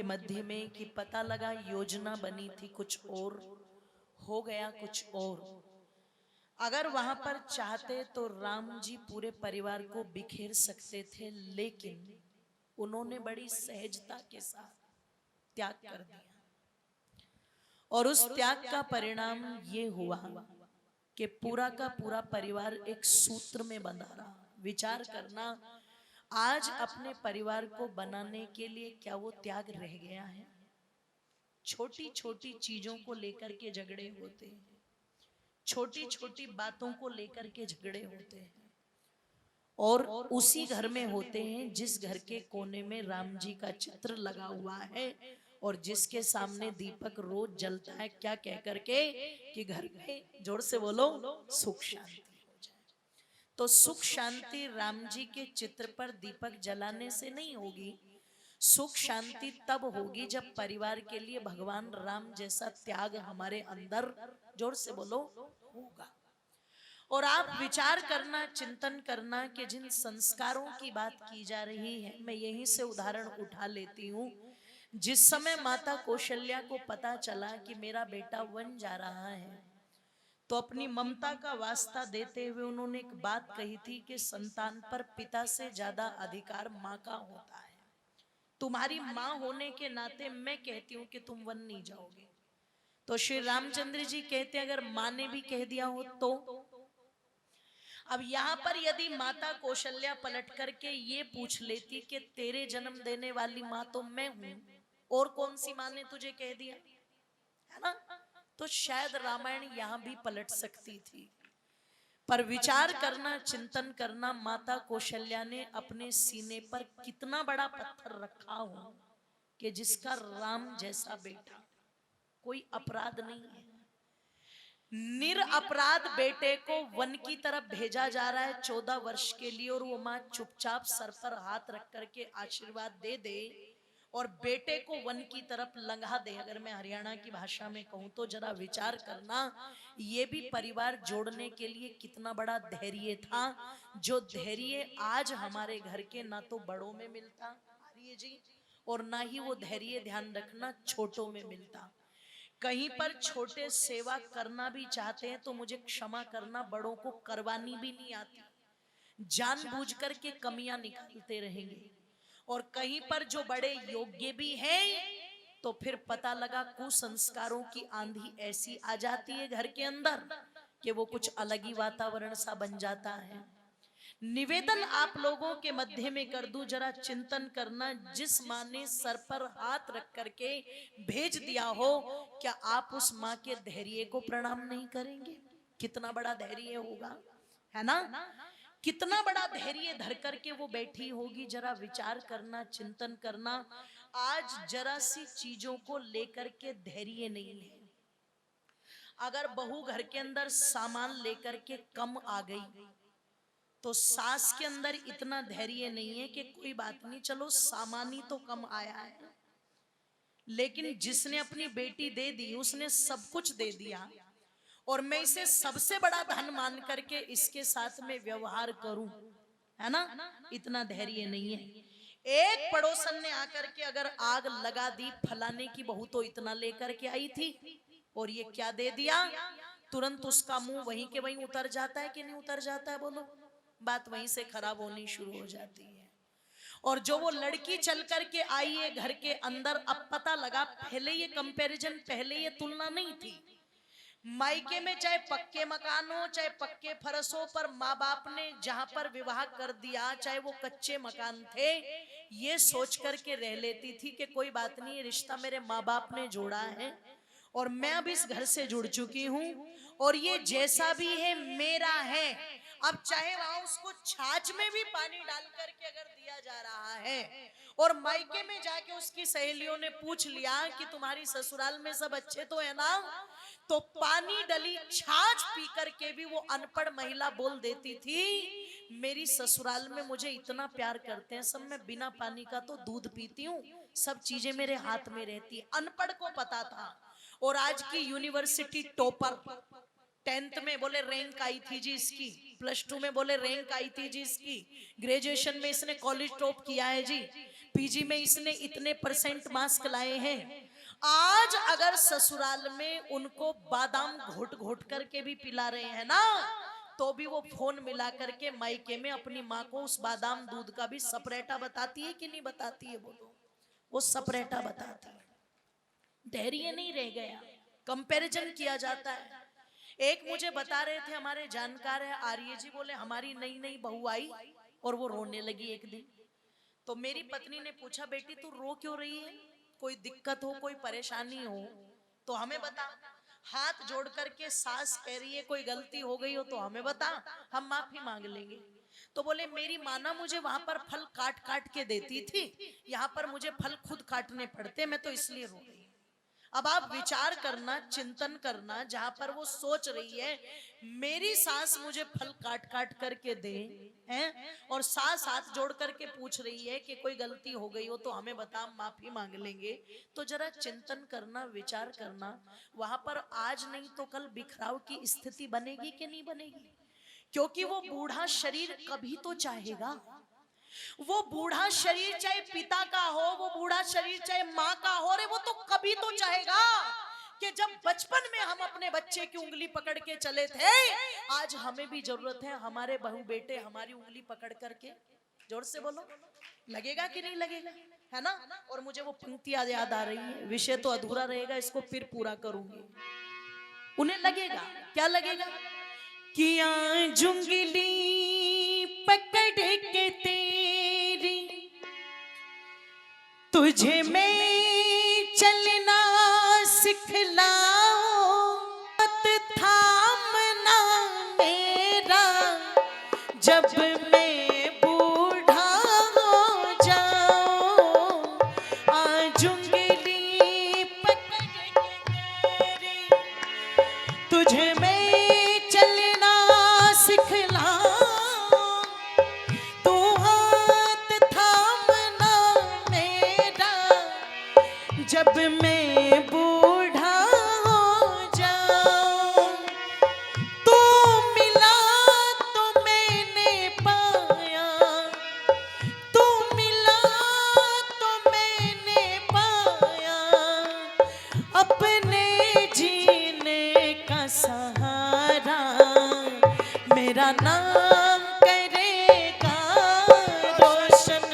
के मध्य में कि पता लगा योजना बनी थी कुछ और, हो गया कुछ और। अगर वहां पर चाहते तो राम जी पूरे परिवार को बिखेर सकते थे, लेकिन उन्होंने बड़ी सहजता के साथ त्याग कर दिया। और उस त्याग का परिणाम ये हुआ कि पूरा का पूरा परिवार एक सूत्र में बंधा रहा। विचार करना, आज अपने परिवार को बनाने के लिए क्या वो त्याग रह गया है? छोटी छोटी चीजों को लेकर के झगड़े होते हैं, छोटी छोटी बातों को लेकर के झगड़े होते हैं, और उसी घर में होते हैं जिस घर के कोने में राम जी का चित्र लगा हुआ है और जिसके सामने दीपक रोज जलता है, क्या कह करके कि घर में, जोर से बोलो, सुख शांति हो जाए। तो सुख शांति राम जी के चित्र पर दीपक जलाने से नहीं होगी। सुख शांति तब होगी जब परिवार के लिए भगवान राम जैसा त्याग हमारे अंदर, जोर से बोलो, होगा। और आप विचार करना, चिंतन करना कि जिन संस्कारों की बात की जा रही है, मैं यहीं से उदाहरण उठा लेती हूँ। जिस समय माता कौशल्या को पता चला कि मेरा बेटा वन जा रहा है, तो अपनी ममता का वास्ता देते हुए उन्होंने एक बात कही थी कि संतान पर पिता से ज्यादा अधिकार माँ का होता है। तुम्हारी माँ होने के नाते मैं कहती हूँ कि तुम वन नहीं जाओगे। तो श्री रामचंद्र जी कहते अगर माँ ने भी कह दिया हो तो। अब यहाँ पर यदि माता कौशल्या पलट करके ये पूछ लेती कि तेरे जन्म देने वाली माँ तो मैं हूं, और कौन सी माँ ने तुझे कह दिया, है ना, तो शायद रामायण यहाँ भी पलट सकती थी। पर विचार करना, चिंतन करना, माता कौशल्या ने अपने सीने पर कितना बड़ा पत्थर रखा हो कि जिसका राम जैसा बेटा, कोई अपराध नहीं है, निरपराध बेटे को वन की तरफ भेजा जा रहा है 14 वर्ष के लिए, और वो माँ चुपचाप सर पर हाथ रख करके आशीर्वाद दे दे और बेटे को वन की तरफ लंघा दे। अगर मैं हरियाणा की भाषा में कहूं तो जरा विचार करना, ये भी परिवार जोड़ने के लिए कितना बड़ा धैर्य था, जो धैर्य आज हमारे घर के ना तो बड़ों में मिलता आर्य जी, और ना ही वो धैर्य, ध्यान रखना, छोटों में मिलता। कहीं पर छोटे सेवा करना भी चाहते हैं तो मुझे क्षमा करना, बड़ों को करवानी भी नहीं आती, जानबूझ करके कमियां निकालते रहेंगे। और कहीं पर जो बड़े योग्य भी हैं तो फिर पता लगा कुसंस्कारों की आंधी ऐसी आ जाती है घर के अंदर कि वो कुछ अलग ही वातावरण सा बन जाता है। निवेदन आप लोगों के मध्य में कर दूं, जरा चिंतन करना, जिस माँ ने सर पर हाथ रख करके भेज दिया हो, क्या आप उस माँ के धैर्य को प्रणाम नहीं करेंगे? कितना बड़ा धैर्य होगा, है ना, कितना बड़ा धैर्य धर करके वो बैठी होगी। जरा विचार करना, चिंतन करना, आज जरा सी चीजों को लेकर के धैर्य नहीं है। अगर बहू घर के अंदर सामान लेकर के कम आ गई तो सास के अंदर इतना धैर्य नहीं है कि कोई बात नहीं, चलो सामान ही तो कम आया है, लेकिन जिसने अपनी बेटी दे दी उसने सब कुछ दे दिया और मैं इसे सबसे बड़ा धन मान करके इसके साथ में व्यवहार करूं, है ना, इतना धैर्य नहीं है। एक पड़ोसन ने आकर के अगर आग लगा दी, फलाने की बहू तो इतना लेकर के आई थी और ये क्या दे दिया, तुरंत उसका मुंह वहीं के वहीं उतर जाता है कि नहीं उतर जाता है? बोलो, बात वहीं से खराब होनी शुरू हो जाती है। और जो वो लड़की चल करके आई है घर के अंदर, अब पता लगा, पहले ये कंपैरिजन, पहले ये तुलना नहीं थी। मायके में चाहे पक्के मकान हो चाहे पक्के फरस हो, पर माँ बाप ने जहां पर विवाह कर दिया, चाहे वो कच्चे मकान थे, ये सोच करके रह लेती थी कि कोई बात नहीं, रिश्ता मेरे माँ बाप ने जोड़ा है और मैं अब इस घर से जुड़ चुकी हूँ और ये जैसा भी है मेरा है। अब चाहे वहां उसको छाछ में भी पानी डाल करके अगर दिया जा रहा है और मायके में जाके उसकी सहेलियों ने पूछ लिया कि तुम्हारी ससुराल में सब अच्छे तो है ना, तो पानी डली छाछ पी करके भी वो अनपढ़ महिला बोल देती थी, मेरी ससुराल में मुझे इतना प्यार करते हैं सब, मैं बिना पानी का तो दूध पीती हूँ, सब चीजें मेरे हाथ में रहती है। अनपढ़ को पता था। और आज की यूनिवर्सिटी टॉपर, 10th में बोले रैंक आई थी जी इसकी, +2 में बोले रैंक आई थी जी इसकी, ग्रेजुएशन में इसने कॉलेज टॉप किया है जी, पीजी में इसने इतने % मास्क लाए हैं। आज अगर ससुराल में उनको बादाम घोट घोट करके भी पिला रहे हैं ना, तो भी वो फोन मिला करके मायके में अपनी माँ को उस बादाम दूध का भी सपरेटा बताती है कि नहीं बताती है? बोलो, वो सपरेटा बताती है। धैर्य नहीं रह गया, कंपैरिजन किया जाता है। एक मुझे बता रहे थे, हमारे जानकार है आर्य जी, बोले हमारी नई नई बहू आई और वो रोने लगी एक दिन। तो मेरी पत्नी ने पूछा, बेटी तू रो क्यों रही है? कोई दिक्कत हो, कोई परेशानी हो तो हमें बता। हाथ जोड़ करके सास कह रही है कोई गलती हो गई हो तो हमें बता, हम माफी मांग लेंगे। तो बोले मेरी माँ ना मुझे वहां पर फल काट काट के देती थी, यहाँ पर मुझे फल खुद काटने पड़ते, मैं तो इसलिए रो रही हूँ। अब आप विचार करना, चिंतन करना, जहां पर वो सोच रही है मेरी सास मुझे फल काट काट करके दे हैं, और सास हाथ जोड़ करके पूछ रही है कि कोई गलती हो गई हो तो हमें बता, माफी मांग लेंगे। तो जरा चिंतन करना, विचार करना, वहां पर आज नहीं तो कल बिखराव की स्थिति बनेगी कि नहीं बनेगी? क्योंकि वो बूढ़ा शरीर कभी तो चाहेगा, वो बूढ़ा शरीर चाहे पिता का हो, वो बूढ़ा शरीर चाहे माँ का हो, रे वो तो कभी तो चाहेगा कि जब बचपन में हम अपने बच्चे की उंगली पकड़ के चले थे, आज हमें भी जरूरत है हमारे बहू बेटे हमारी उंगली पकड़ करके, जोर से बोलो, लगेगा कि नहीं लगेगा? है ना? और मुझे वो पंक्तियां याद आ रही है, विषय तो अधूरा रहेगा, इसको फिर पूरा करूंगी। उन्हें लगेगा, क्या लगेगा? किया जुंगली पकड़ के तेरी, तुझे मैं चलना सिखलाऊं, मत थामना मेरा, जब मैं बूढ़ा हो जाऊं। आज उंगली पकड़ के तेरी, तुझे मैं चलना सिखलाऊं, तू हाथ थामना मेरा, जब मैं बूढ़ा हो जाऊं। तू मिला तो मैंने पाया, तू मिला तो मैंने पाया, अपने जीने का सहारा, मेरा नाम करेगा रोशन,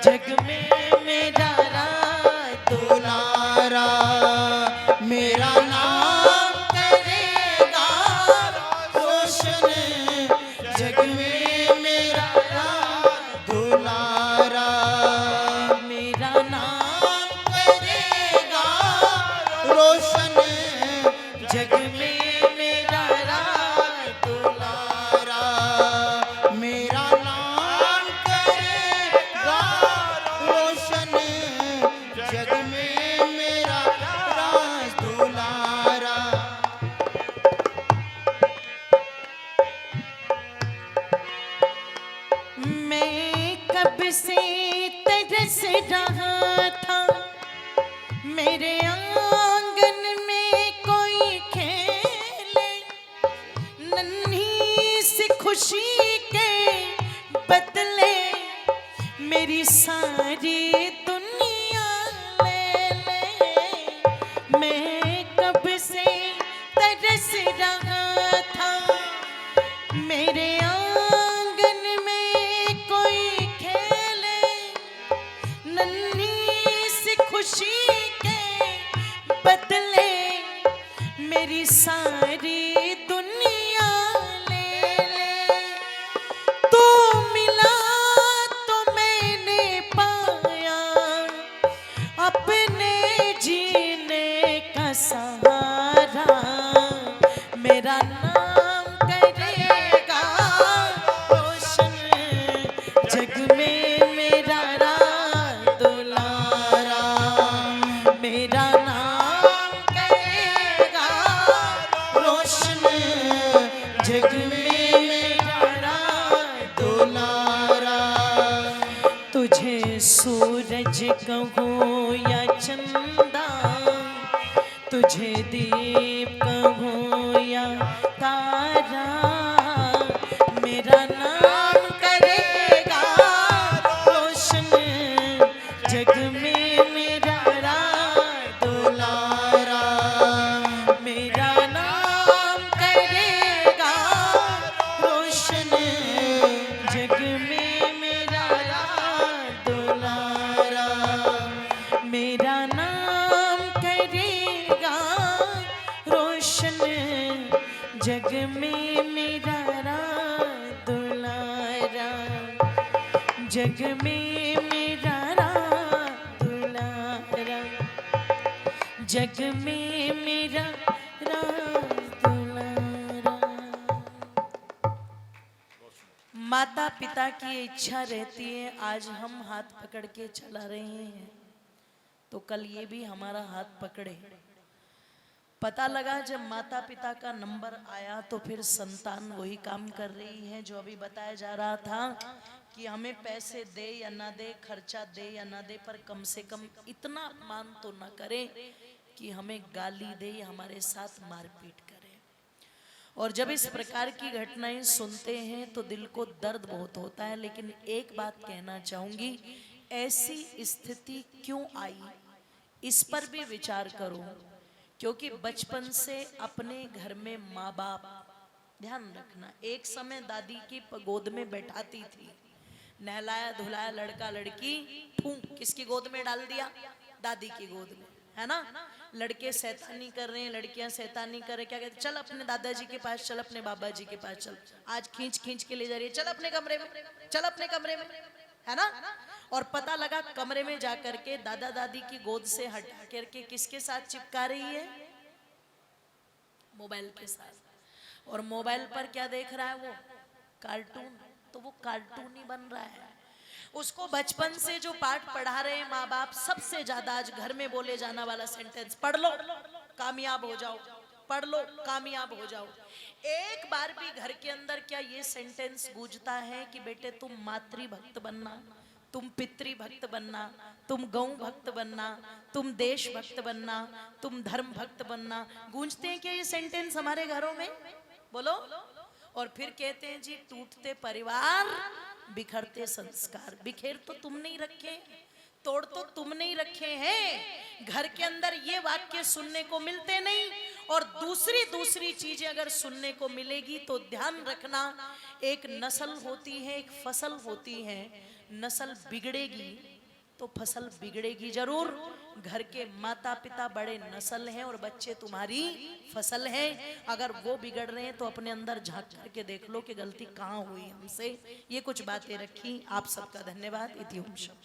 जग में मेरा राज दुलारा, मेरा नाम करेगा रोशन, जग में मेरा राज दुलारा, मेरा नाम करेगा रोशन, जग में मेरा राज दुलारा, मेरा नाम करेगा रोशन, जग में मेरा राज दुलारा। मैं कब से तरस रहा था, मेरे आंगन में कोई खेले, नन्ही सी खुशी के बदले मेरी सारी दुनिया ले ले। मैं कब से तरस रहा था, मेरे आंगन में कोई खेले, नन्ही सी खुशी के बदले मेरी सारी दुनिया ले ले। तू मिला तो मैंने पाया, अपने जीने का सहारा, मेरा नाम करेगा रोशन, जग में मेरा राज दुलारा, मेरा नाम करेगा रोशन, जग में मेरा राज दुलारा। तुझे सूरज कहूँ या चंदा, तुझे दीप कहूँ या तारा, मेरा नाम करेगा रोशन, जग में मेरा राज दुलारा, मेरा नाम करेगा रोशन, जग में मेरा राज दुलारा, मेरा नाम करेगा रोशन, जग में मेरा राज दुलारा, जग में मेरा राज दुलारा, जग में मेरा राज दुलारा। माता पिता की इच्छा रहती है आज हम हाथ पकड़ के चला रहे हैं, तो कल ये भी हमारा हाथ पकड़े। पता लगा जब माता पिता का नंबर आया तो फिर संतान वही काम कर रही है जो अभी बताया जा रहा था कि हमें पैसे दे या ना दे, खर्चा दे या ना दे, पर कम से कम इतना अपमान तो ना करे कि हमें गाली दे या हमारे साथ मारपीट करे। और जब इस प्रकार की घटनाएं सुनते हैं तो दिल को दर्द बहुत होता है। लेकिन एक बात कहना चाहूंगी, ऐसी स्थिति क्यों आई इस पर भी विचार करो, क्योंकि बचपन से अपने घर में माँ बाप, ध्यान रखना, एक समय दादी की गोद में बैठाती थी, नहलाया धुलाया लड़का लड़की, किसकी गोद में डाल दिया, दादी की गोद में, है ना। लड़के शैतानी कर रहे हैं, लड़कियां शैतानी कर रहे, क्या कहते, चल अपने दादाजी के पास चल, अपने बाबा जी के पास चल, आज खींच खींच के ले जा रही है, चल अपने कमरे में, चल अपने कमरे में, है ना। और पता लगा कमरे में जाकर के दादा दादी की गोद से हटा करके किसके साथ चिपका रही है, मोबाइल के साथ। और मोबाइल पर क्या देख रहा है वो, कार्टून। तो वो कार्टून ही बन रहा है। उसको बचपन से जो पाठ पढ़ा रहे हैं माँ बाप, सबसे ज्यादा आज घर में बोले जाना वाला सेंटेंस, पढ़ लो कामयाब हो जाओ, पढ़ लो कामयाब हो जाओ। एक बार भी घर के अंदर क्या ये सेंटेंस गूंजता है कि बेटे तुम मातृभक्त बनना, तुम पितृभक्त बनना, तुम गौ भक्त बनना, तुम देश भक्त बनना, तुम धर्म भक्त बनना? गूंजते हैं क्या ये सेंटेंस हमारे घरों में? बोलो। और फिर कहते हैं जी टूटते परिवार बिखरते संस्कार। बिखेर तो तुम नहीं रखे, तोड़ तो तुम नहीं रखे हैं। घर के अंदर ये वाक्य सुनने को मिलते नहीं। और दूसरी चीजें अगर सुनने को मिलेगी तो ध्यान रखना, एक नस्ल होती है, एक फसल होती है। नस्ल बिगड़ेगी तो फसल बिगड़ेगी जरूर। घर के माता पिता बड़े नस्ल हैं और बच्चे तुम्हारी फसल हैं। अगर वो बिगड़ रहे हैं तो अपने अंदर झांक करके देख लो कि गलती कहाँ हुई हमसे। ये कुछ बातें रखी। आप सबका धन्यवाद। इति ओम शम।